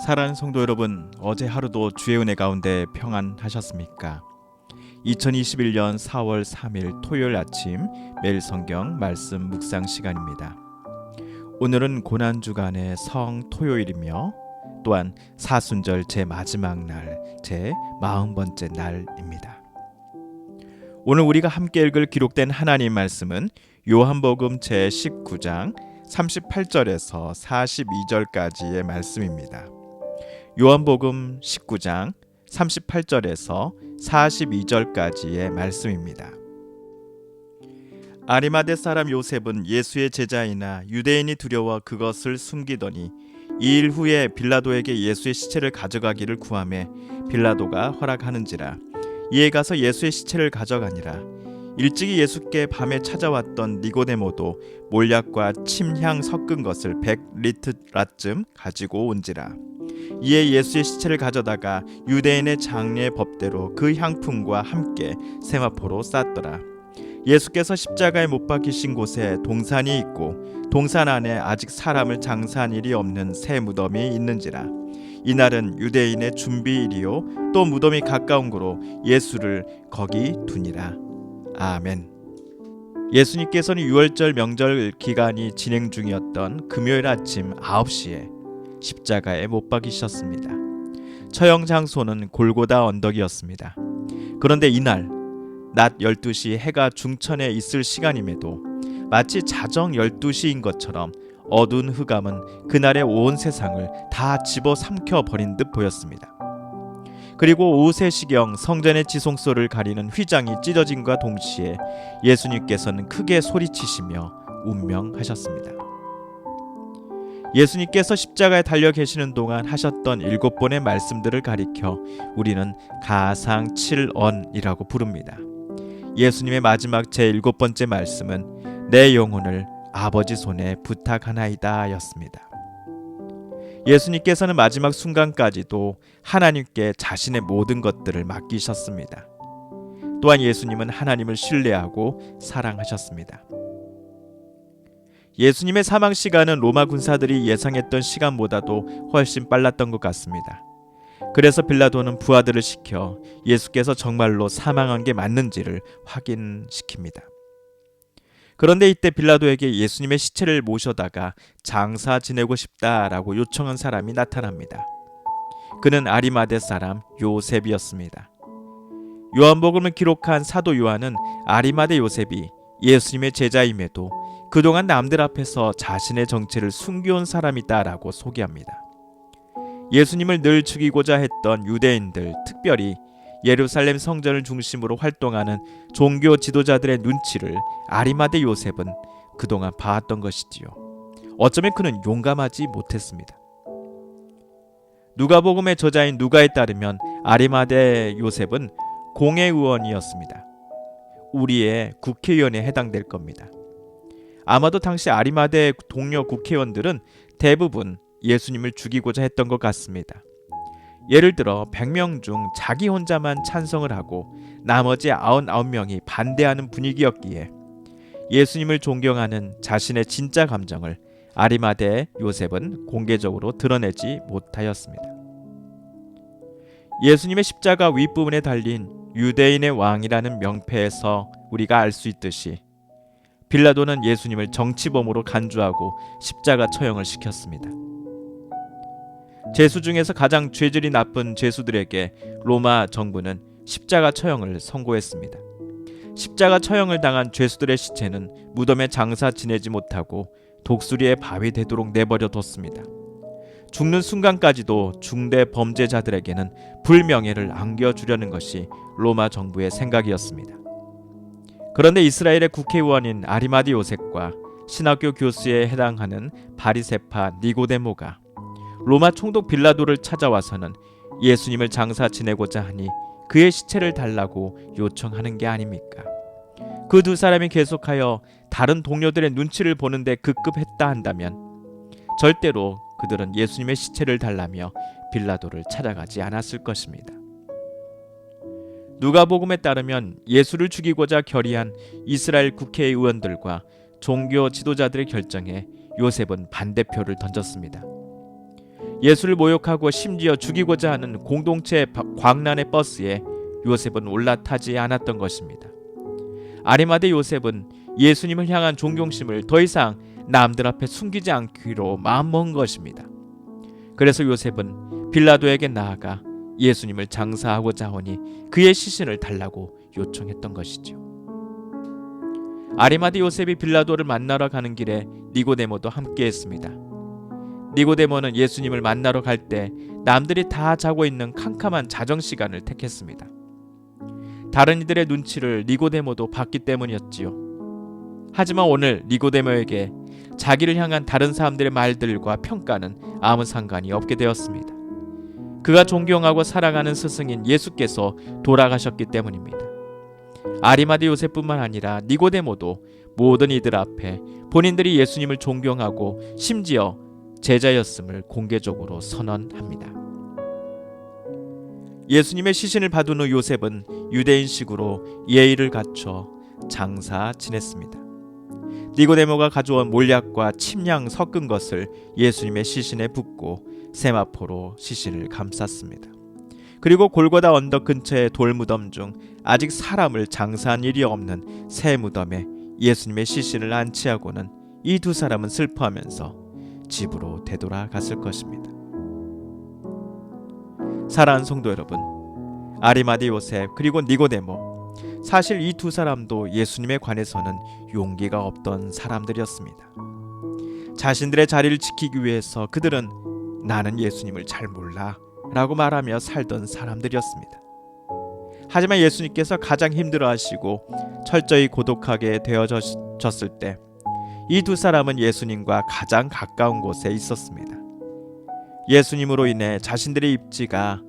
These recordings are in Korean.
사랑하는 성도 여러분, 어제 하루도 주의 은혜 가운데 평안하셨습니까? 2021년 4월 3일 토요일 아침 매일 성경 말씀 묵상 시간입니다. 오늘은 고난주간의 성토요일이며 또한 사순절 제 마지막 날, 제 40번째 날입니다. 오늘 우리가 함께 읽을 기록된 하나님 말씀은 요한복음 제 19장 38절에서 42절까지의 말씀입니다. 요한복음 19장 38절에서 42절까지의 말씀입니다. 아리마대 사람 요셉은 예수의 제자이나 유대인이 두려워 그것을 숨기더니 2일 후에 빌라도에게 예수의 시체를 가져가기를 구하매 빌라도가 허락하는지라. 이에 가서 예수의 시체를 가져가니라. 일찍이 예수께 밤에 찾아왔던 니고데모도 몰약과 침향 섞은 것을 100리트라쯤 가지고 온지라. 이에 예수의 시체를 가져다가 유대인의 장례 법대로 그 향품과 함께 세마포로 쌌더라. 예수께서 십자가에 못 박히신 곳에 동산이 있고 동산 안에 아직 사람을 장사한 일이 없는 새 무덤이 있는지라. 이날은 유대인의 준비일이요 또 무덤이 가까운 고로 예수를 거기 두니라. 아멘. 예수님께서는 유월절 명절 기간이 진행 중이었던 금요일 아침 9시에 십자가에 못 박히셨습니다. 처형 장소는 골고다 언덕이었습니다. 그런데 이날 낮 12시 해가 중천에 있을 시간임에도 마치 자정 12시인 것처럼 어두운 흑암은 그날의 온 세상을 다 집어삼켜 버린 듯 보였습니다. 그리고 오후 3시경 성전의 지성소를 가리는 휘장이 찢어짐과 동시에 예수님께서는 크게 소리치시며 운명하셨습니다. 예수님께서 십자가에 달려 계시는 동안 하셨던 7번의 말씀들을 가리켜 우리는 가상 7언이라고 부릅니다. 예수님의 마지막 제7번째 말씀은 내 영혼을 아버지 손에 부탁하나이다 였습니다. 예수님께서는 마지막 순간까지도 하나님께 자신의 모든 것들을 맡기셨습니다. 또한 예수님은 하나님을 신뢰하고 사랑하셨습니다. 예수님의 사망 시간은 로마 군사들이 예상했던 시간보다도 훨씬 빨랐던 것 같습니다. 그래서 빌라도는 부하들을 시켜 예수께서 정말로 사망한 게 맞는지를 확인시킵니다. 그런데 이때 빌라도에게 예수님의 시체를 모셔다가 장사 지내고 싶다라고 요청한 사람이 나타납니다. 그는 아리마대 사람 요셉이었습니다. 요한복음을 기록한 사도 요한은 아리마대 요셉이 예수님의 제자임에도 그동안 남들 앞에서 자신의 정체를 숨겨온 사람이다라고 소개합니다. 예수님을 늘 죽이고자 했던 유대인들, 특별히 예루살렘 성전을 중심으로 활동하는 종교 지도자들의 눈치를 아리마대 요셉은 그동안 봐왔던 것이지요. 어쩌면 그는 용감하지 못했습니다. 누가복음의 저자인 누가에 따르면 아리마대 요셉은 공회의원이었습니다. 우리의 국회의원에 해당될 겁니다. 아마도 당시 아리마대 동료 국회의원들은 대부분 예수님을 죽이고자 했던 것 같습니다. 예를 들어 100명 중 자기 혼자만 찬성을 하고 나머지 99명이 반대하는 분위기였기에 예수님을 존경하는 자신의 진짜 감정을 아리마대 요셉은 공개적으로 드러내지 못하였습니다. 예수님의 십자가 윗부분에 달린 유대인의 왕이라는 명패에서 우리가 알 수 있듯이 빌라도는 예수님을 정치범으로 간주하고 십자가 처형을 시켰습니다. 죄수 중에서 가장 죄질이 나쁜 죄수들에게 로마 정부는 십자가 처형을 선고했습니다. 십자가 처형을 당한 죄수들의 시체는 무덤에 장사 지내지 못하고 독수리에 바위 되도록 내버려 뒀습니다. 죽는 순간까지도 중대 범죄자들에게는 불명예를 안겨주려는 것이 로마 정부의 생각이었습니다. 그런데 이스라엘의 국회의원인 아리마대 요셉과 신학교 교수에 해당하는 바리새파 니고데모가 로마 총독 빌라도를 찾아와서는 예수님을 장사 지내고자 하니 그의 시체를 달라고 요청하는 게 아닙니까? 그 두 사람이 계속하여 다른 동료들의 눈치를 보는데 급급했다 한다면 절대로 그들은 예수님의 시체를 달라며 빌라도를 찾아가지 않았을 것입니다. 누가복음에 따르면 예수를 죽이고자 결의한 이스라엘 국회의원들과 종교 지도자들의 결정에 요셉은 반대표를 던졌습니다. 예수를 모욕하고 심지어 죽이고자 하는 공동체 광란의 버스에 요셉은 올라타지 않았던 것입니다. 아리마대 요셉은 예수님을 향한 존경심을 더 이상 남들 앞에 숨기지 않기로 마음먹은 것입니다. 그래서 요셉은 빌라도에게 나아가 예수님을 장사하고자 하니 그의 시신을 달라고 요청했던 것이죠. 아리마대 요셉이 빌라도를 만나러 가는 길에 니고데모도 함께했습니다. 니고데모는 예수님을 만나러 갈 때 남들이 다 자고 있는 캄캄한 자정 시간을 택했습니다. 다른 이들의 눈치를 니고데모도 봤기 때문이었지요. 하지만 오늘 니고데모에게 자기를 향한 다른 사람들의 말들과 평가는 아무 상관이 없게 되었습니다. 그가 존경하고 사랑하는 스승인 예수께서 돌아가셨기 때문입니다. 아리마대 요셉뿐만 아니라 니고데모도 모든 이들 앞에 본인들이 예수님을 존경하고 심지어 제자였음을 공개적으로 선언합니다. 예수님의 시신을 받은 후 요셉은 유대인식으로 예의를 갖춰 장사 지냈습니다. 니고데모가 가져온 몰약과 침향 섞은 것을 예수님의 시신에 붓고 세마포로 시신을 감쌌습니다. 그리고 골고다 언덕 근처의 돌무덤 중 아직 사람을 장사한 일이 없는 새 무덤에 예수님의 시신을 안치하고는 이 두 사람은 슬퍼하면서 집으로 되돌아갔을 것입니다. 사랑하는 성도 여러분, 아리마대 요셉 그리고 니고데모, 사실 이 두 사람도 예수님에 관해서는 용기가 없던 사람들이었습니다. 자신들의 자리를 지키기 위해서 그들은 나는 예수님을 잘 몰라 라고 말하며 살던 사람들이었습니다. 하지만 예수님께서 가장 힘들어하시고 철저히 고독하게 되어졌을 때 이 두 사람은 예수님과 가장 가까운 곳에 있었습니다. 예수님으로 인해 자신들의 입지가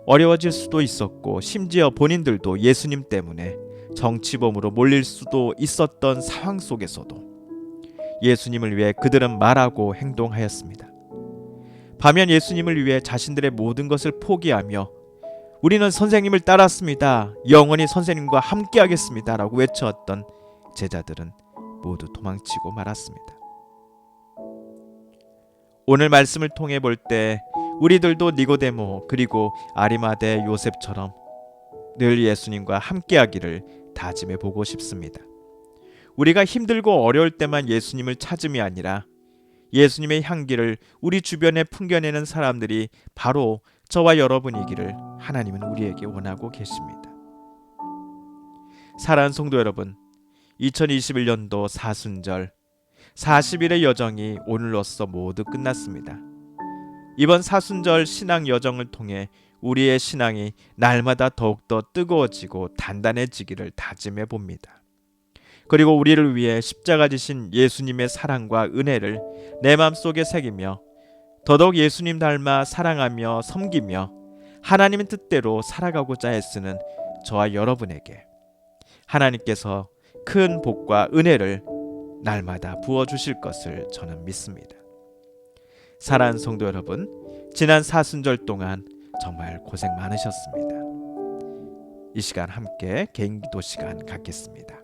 어려워질 수도 있었고 심지어 본인들도 예수님 때문에 정치범으로 몰릴 수도 있었던 상황 속에서도 예수님을 위해 그들은 말하고 행동하였습니다. 반면 예수님을 위해 자신들의 모든 것을 포기하며 우리는 선생님을 따랐습니다. 영원히 선생님과 함께하겠습니다. 라고 외쳤던 제자들은 모두 도망치고 말았습니다. 오늘 말씀을 통해 볼 때 우리들도 니고데모 그리고 아리마대 요셉처럼 늘 예수님과 함께하기를 다짐해 보고 싶습니다. 우리가 힘들고 어려울 때만 예수님을 찾음이 아니라 예수님의 향기를 우리 주변에 풍겨내는 사람들이 바로 저와 여러분이기를 하나님은 우리에게 원하고 계십니다. 사랑하는 성도 여러분, 2021년도 사순절 40일의 여정이 오늘로써 모두 끝났습니다. 이번 사순절 신앙 여정을 통해 우리의 신앙이 날마다 더욱더 뜨거워지고 단단해지기를 다짐해 봅니다. 그리고 우리를 위해 십자가 지신 예수님의 사랑과 은혜를 내 마음속에 새기며 더더욱 예수님 닮아 사랑하며 섬기며 하나님의 뜻대로 살아가고자 애쓰는 저와 여러분에게 하나님께서 큰 복과 은혜를 날마다 부어주실 것을 저는 믿습니다. 사랑하는 성도 여러분, 지난 사순절 동안 정말 고생 많으셨습니다. 이 시간 함께 개인기도 시간 갖겠습니다.